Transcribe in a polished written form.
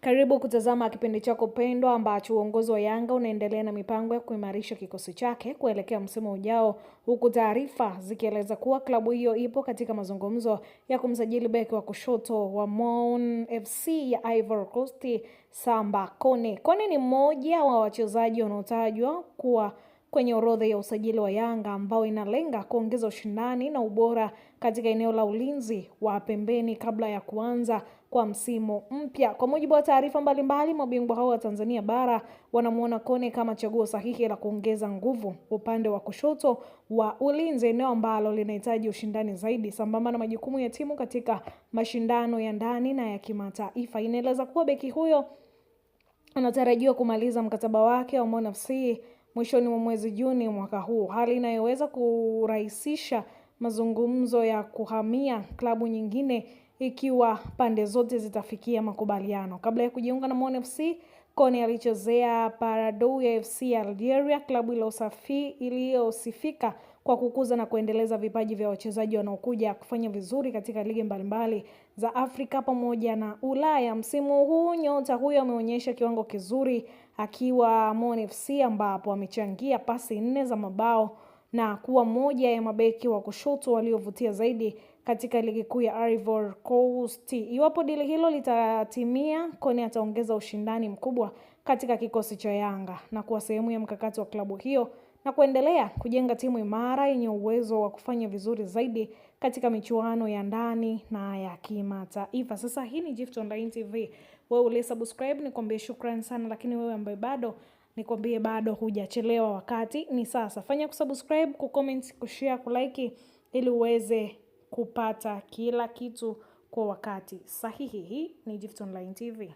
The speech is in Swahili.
Karibu kutazama kipindi chako pendwa ambacho uongozi wa Yanga unaendelea na mipango ya kuimarisha kikosi chake kuelekea msimu ujao, huku taarifa zikieleza kuwa klabu hiyo ipo katika mazungumzo ya kumsajili beki wa kushoto wa Mon FC ya Ivory Coast, Samba Kone. Kone ni mmoja wa wachezaji wanaotajwa kuwa kwenye orodha ya usajili wa Yanga ambao inalenga kuongeza ushindani na ubora katika eneo la ulinzi wa pembeni kabla ya kuanza kwa msimu mpya. Kwa mujibu wa taarifa mbalimbali, mabingwa hao wa Tanzania bara wanamuona Kone kama chaguo sahihi la kuongeza nguvu upande wa kushoto wa ulinzi, eneo ambalo linahitaji ushindani zaidi sambamba na majukumu ya timu katika mashindano ya ndani na ya kimataifa. Inaeleza kuwa beki huyo anatarajiwa kumaliza mkataba wake wa Mon FC mwishoni mwa mwezi Juni mwaka huu, hali inayoweza kurahisisha mazungumzo ya kuhamia klabu nyingine ikiwa pande zote zitafikia makubaliano. Kabla ya kujiunga na Mon FC, Kone alichezea Paradou ya FC Algeria, klabu iliyosifika kwa kukuza na kuendeleza vipaji vya wachezaji wanaokuja kufanya vizuri katika ligi mbalimbali za Afrika pamoja na Ulaya. Msimu huu nyota huyo ameonyesha kiwango kizuri akiwa Mon FC ambapo amechangia pasi 4 za mabao na kuwa moja ya mabeki wa kushoto waliovutia zaidi katika ligi kuu ya Ivory Coast. Iwapo dili hilo litatimia, Kone ataongeza ushindani mkubwa katika kikosi cha Yanga na kuwa sehemu ya mkakati wa klabu hiyo na kuendelea kujenga timu imara yenye uwezo wa kufanya vizuri zaidi katika michuano ya ndani na ya kimataifa. Sasa hii ni Gift Online TV. Wewe ulisubscribe, nikwambie shukrani sana, lakini wewe ambaye bado, nikwambie bado hujachelewa, wakati ni sasa. Fanya kusubscribe, kucomment, kushare, kulike ili uweze kupata kila kitu kwa wakati sahihi. Hii ni Gift Online TV.